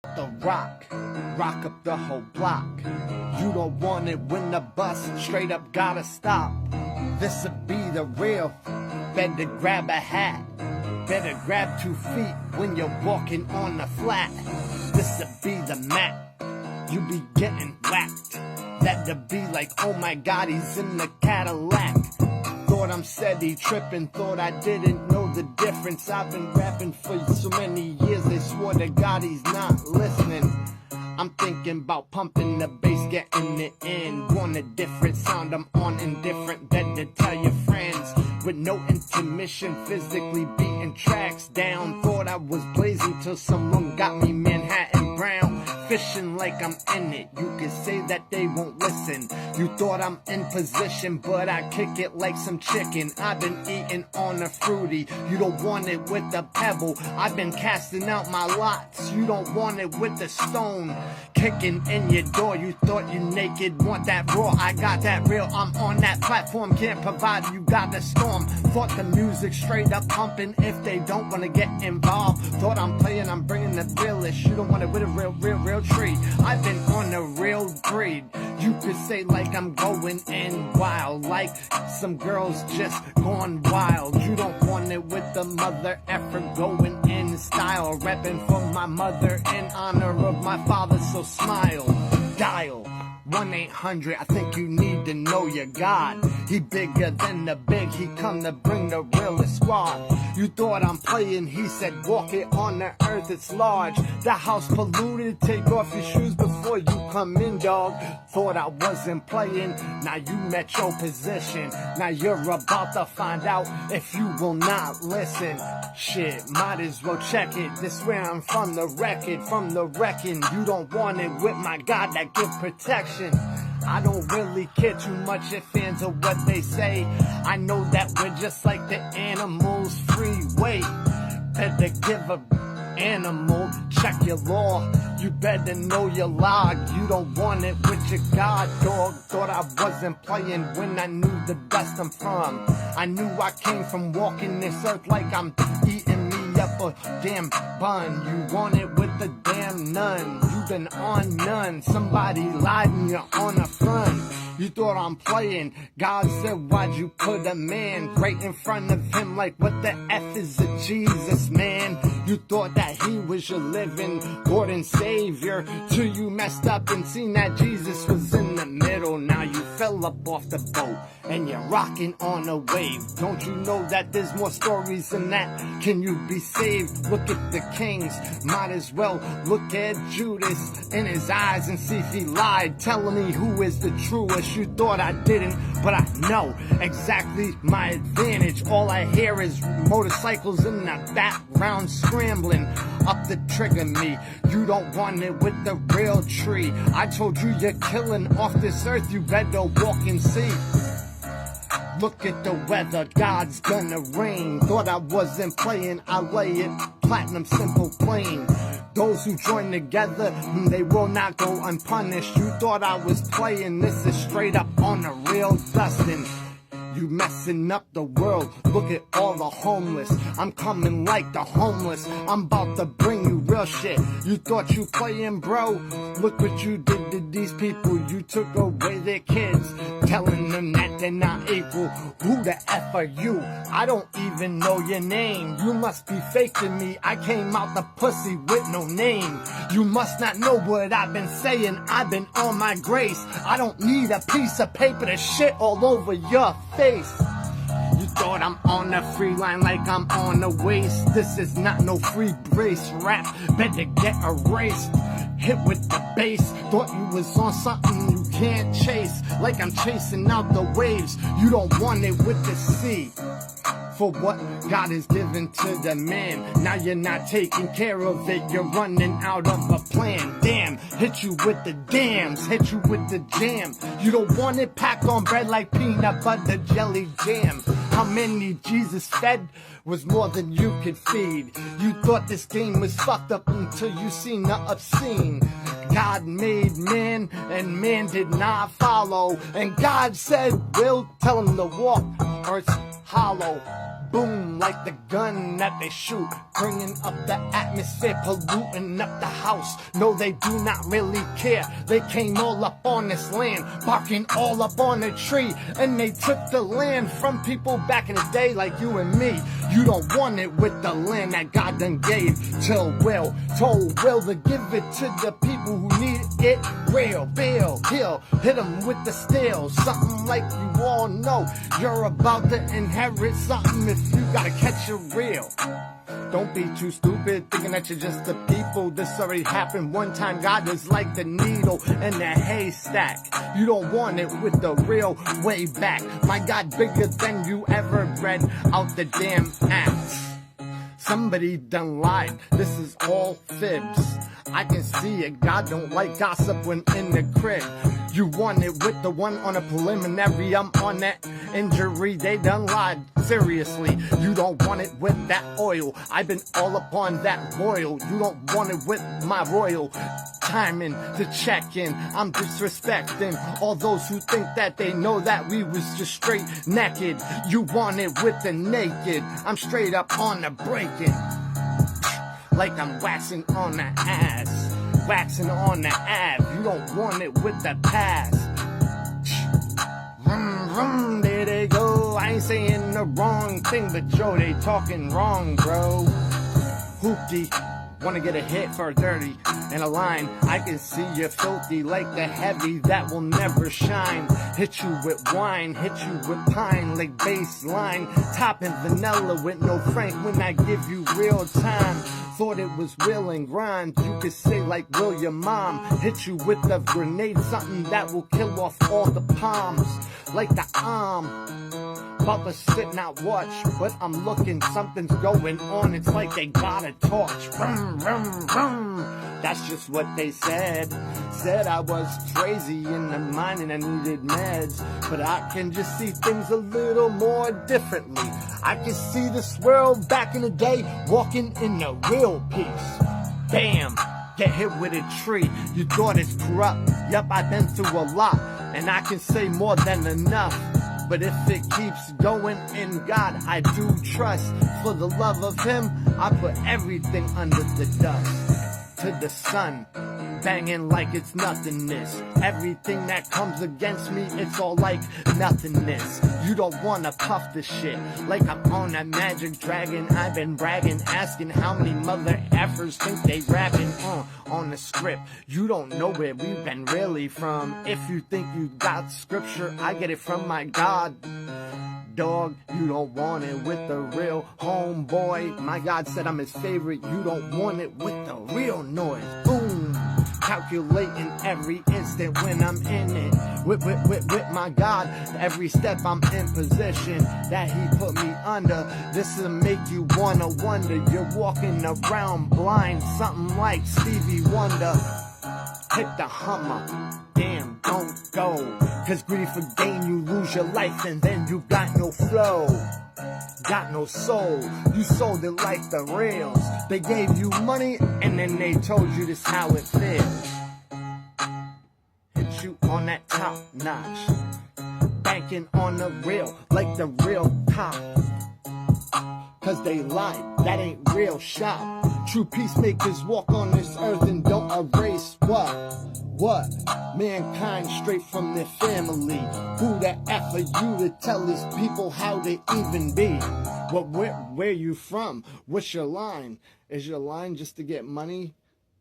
The rock up the whole block. You don't want it when the bus straight up gotta stop. This'll be the real. Better grab a hat. Better grab 2 feet when you're walking on the flat. This'll be the mat. You be getting whacked. That'll be like, oh my God, he's in the Cadillac. Thought I'm steady tripping, thought I didn't know the difference. I've been rapping for so many years, they swore to God he's not listening. I'm thinking about pumping the bass, getting it in. Want a different sound, I'm on indifferent. Better tell your friends. With no intermission, physically beating tracks down. Thought I was blazing till someone got me Manhattan Brown. Fishing like I'm in it, you can say that they won't listen. You thought I'm in position, but I kick it like some chicken. I've been eating on a fruity, you don't want it with the pebble. I've been casting out my lots, you don't want it with the stone. Kicking in your door, you thought you naked, want that raw, I got that real. I'm on that platform, can't provide, you got the storm. Thought the music straight up pumping if they don't wanna get involved. Thought I'm playing, I'm bringing the realest, you don't want it with a real tree. I've been on a real breed. You could say like I'm going in wild, like some girls just gone wild. You don't want it with the mother effer going in style. Repping for my mother in honor of my father, so smile. Dial 1-800, I think you need to know your God. He bigger than the big, he come to bring the realest squad. You thought I'm playing, he said walk it on the earth, it's large. The house polluted, take off your shoes before you come in, dog. Thought I wasn't playing, now you met your position. Now you're about to find out if you will not listen. Shit, might as well check it, this where I'm from the record, from the wrecking. You don't want it with my God that give protection. I don't really care too much if fans of what they say. I know that we're just like the animals, free weight. Better give a animal, check your law. You better know your log. You don't want it with your God, dog. Thought I wasn't playing when I knew the dust I'm from. I knew I came from walking this earth like I'm eating me up a damn bun. You want it with the damn none. You been on none. Somebody lied and you're on the front. You thought I'm playing. God said, why'd you put a man right in front of him? Like, what the F is a Jesus, man? You thought that he was your living Lord and Savior, till you messed up and seen that Jesus was in the middle. Now you fell up off the boat and you're rocking on a wave. Don't you know that there's more stories than that? Can you be saved? Look at the kings. Might as well look at Judas in his eyes and see if he lied, telling me who is the truest. You thought I didn't, but I know exactly my advantage. All I hear is motorcycles in the background scrambling up the trigger me. You don't want it with the real tree. I told you you're killing off this earth, you better walk and see. Look at the weather, God's gonna rain. Thought I wasn't playing, I lay it platinum, simple, plain. Those who join together, they will not go unpunished. You thought I was playing, this is straight up on the real Dustin. You messing up the world, look at all the homeless. I'm coming like the homeless, I'm about to bring you real shit. You thought you playing, bro? Look what you did to these people. You took away their kids, telling them that they're not equal. Who the F are you? I don't even know your name. You must be faking me, I came out the pussy with no name. You must not know what I've been saying, I've been on my grace. I don't need a piece of paper to shit all over your face. You thought I'm on the free line like I'm on the waist. This is not no free brace rap, better get erased. Hit with the bass, thought you was on something you can't chase. Like I'm chasing out the waves, you don't want it with the sea. For what God has given to the man, now you're not taking care of it, you're running out of a plan. Damn, hit you with the dams, hit you with the jam. You don't want it packed on bread like peanut butter jelly jam. How many Jesus fed was more than you could feed. You thought this game was fucked up until you seen the obscene. God made man and man did not follow, and God said we'll tell him to walk, earth's hollow. Boom, like the gun that they shoot bringing up the atmosphere, polluting up the house. No, they do not really care. They came all up on this land, barking all up on the tree, and they took the land from people back in the day like you and me. You don't want it with the land that God done gave to Will. Told Will to give it to the people who need it real. Bill Hill, hit them with the steel. Something like you all know. You're about to inherit something if you gotta catch it real. Don't be too stupid thinking that you're just the people. This already happened one time. God is like the needle in the haystack. You don't want it with the real way back. My God bigger than you ever read out the damn acts. Somebody done lied. This is all fibs. I can see it. God don't like gossip when in the crib. You want it with the one on a preliminary. I'm on that injury. They done lied. Seriously, you don't want it with that oil. I've been all upon that royal. You don't want it with my royal timing to check in. I'm disrespecting all those who think that they know that we was just straight naked. You want it with the naked. I'm straight up on the breaking. Like I'm waxing on the ass. Waxing on the ab. You don't want it with the past. Vroom, vroom, there they go. I ain't saying the wrong thing, but Joe, they talking wrong, bro. Hoopty, wanna get a hit for a dirty and a line. I can see you filthy like the heavy that will never shine. Hit you with wine, hit you with pine like baseline. Topping vanilla with no Frank when I give you real time. Thought it was Will and grind. You could say like Will your mom. Hit you with a grenade, something that will kill off all the palms. Like the arm. About to sit not watch, but I'm looking, something's going on. It's like they got a torch. Vroom, vroom, vroom. That's just what they said. Said I was crazy in the mind and I needed meds. But I can just see things a little more differently. I can see this world back in the day, walking in the real peace. Bam! Get hit with a tree. You thought it's corrupt. Yup, I've been through a lot. And I can say more than enough. But if it keeps going in God, I do trust. For the love of Him, I put everything under the dust. To the sun, banging like it's nothingness. Everything that comes against me, it's all like nothingness. You don't wanna puff the shit like I'm on that magic dragon. I've been bragging, asking how many mother effers think they rapping on the script. You don't know where we've been really from. If you think you got scripture, I get it from my God. Dog, you don't want it with the real homeboy. My God said I'm His favorite. You don't want it with the real noise. Boom. Calculating every instant when I'm in it. With my God, every step I'm in position that He put me under. This'll make you wanna wonder. You're walking around blind, something like Stevie Wonder. Hit the Hummer, damn, don't go. Cause greedy for gain, you lose your life and then you got no flow. Got no soul, you sold it like the rails. They gave you money and then they told you this how it feels. Hit you on that top notch, banking on the real, like the real cop. Cause they lied, that ain't real shop. True peacemakers walk on this earth and don't erase what? Mankind straight from their family. Who the F are you to tell his people how they even be? Well, where you from? What's your line? Is your line just to get money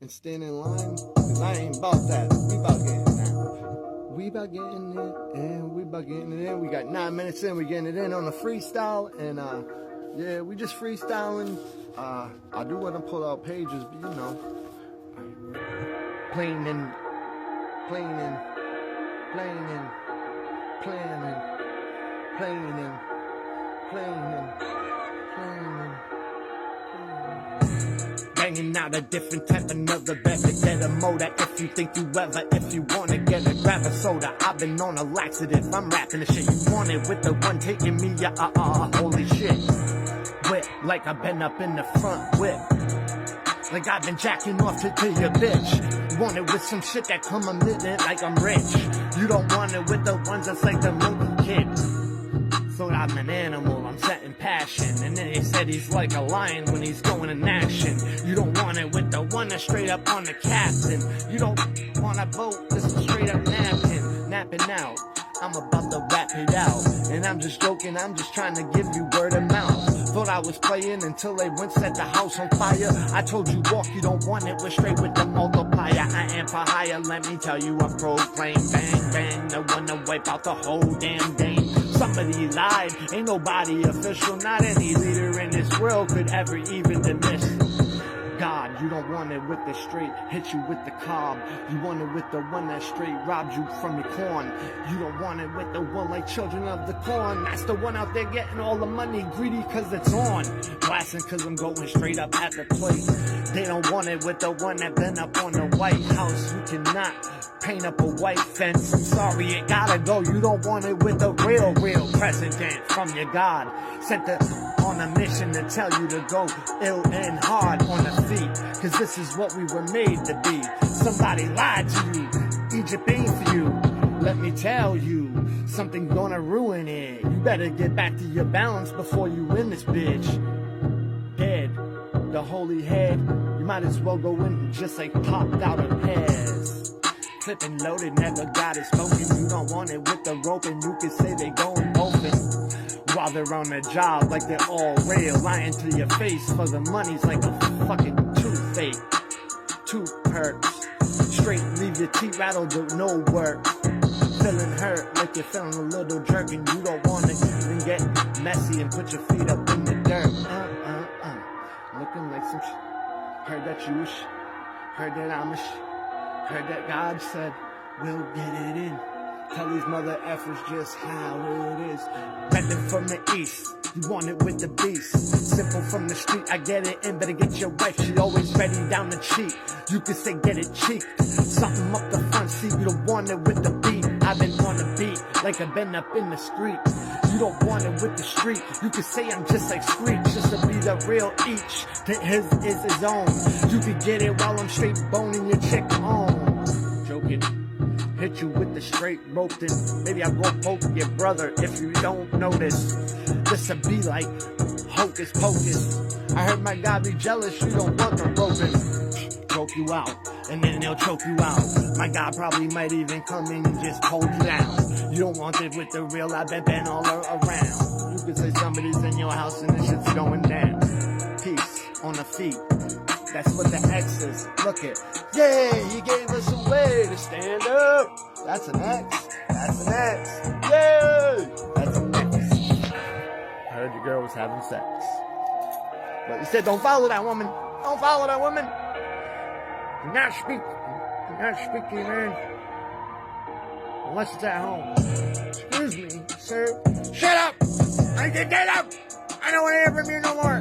and stand in line? Cause I ain't about that. We about getting that. We about getting it in. We about getting it in. We got 9 minutes in. We getting it in on a freestyle. And yeah, we just freestyling. I do want to pull out pages, but you know, planning. Banging out a different type, another better get a motor. If you think you ever, if you wanna get a grab a soda. I've been on a laxative, I'm rapping the shit. You want it with the one taking me, holy shit. Whip, like I've been up in the front whip. Like I've been jacking off to your bitch. Want it with some shit that come a minute like I'm rich. You don't want it with the ones that's like the movie kid. So I'm an animal, I'm sunset and passion. And then they said he's like a lion when he's going in action. You don't want it with the one that's straight up on the captain. You don't want a boat, this is straight up napping out. I'm about to rap it out. And I'm just joking, I'm just trying to give you word of mouth. Thought I was playing until they went set the house on fire. I told you walk, you don't want it, we're straight with the multiplier. I am for hire, let me tell you, I proclaim. Bang, bang, the one to wipe out the whole damn game. Somebody lied, ain't nobody official. Not any leader in this world could ever even dismiss God. You don't want it with the straight, hit you with the cob. You want it with the one that straight robbed you from your corn. You don't want it with the one like children of the corn. That's the one out there getting all the money, greedy cause it's on. Blasting cause I'm going straight up at the plate. They don't want it with the one that been up on the White House. You cannot paint up a white fence. I'm sorry, it gotta go. You don't want it with the real president from your God. Sent on a mission to tell you to go ill and hard on the feet. Cause this is what we were made to be. Somebody lied to you. Egypt ain't for you. Let me tell you, something gonna ruin it. You better get back to your balance before you win this bitch. Dead, the holy head. You might as well go in just like popped out of Pez. Clip and loaded, never got it smoking. You don't want it with the rope, and you can say they going open while they're on the job like they're all real. Lying to your face for the money's like a fucking toothache. 2 perks, straight leave your teeth rattled with no work. Feeling hurt like you're feeling a little jerk, and you don't want to even get messy and put your feet up in the dirt. Looking like some heard that you heard that Amish, heard that God said we'll get it in. Tell these mother effers just how it is. Bending from the east, you want it with the beast. Simple from the street, I get it in. Better get your wife, she always ready down the cheek. You can say get it cheek, something up the front seat. You don't want it with the beat. I've been on the beat, like I've been up in the street. You don't want it with the street. You can say I'm just like Screech, just to be the real each. His is his own. You can get it while I'm straight boning your chick on. Joking. Hit you with the straight rope, then maybe I'll go poke your brother if you don't notice. This'll be like hocus pocus. I heard my God be jealous, you don't want the roping. Choke you out, and then they'll choke you out. My God probably might even come in and just hold you down. You don't want it with the real, I've been all around. You could say somebody's in your house and the shit's going down. Peace on the feet. That's what the X is. Look it. Yeah, he gave us a way to stand up. That's an X. That's an X. Yay! That's an X. I heard your girl was having sex. But you said don't follow that woman. Don't follow that woman. Do not speak. Do not speak to your man. Unless it's at home. Excuse me, sir. Shut up! I said get up! I don't want to hear from you no more.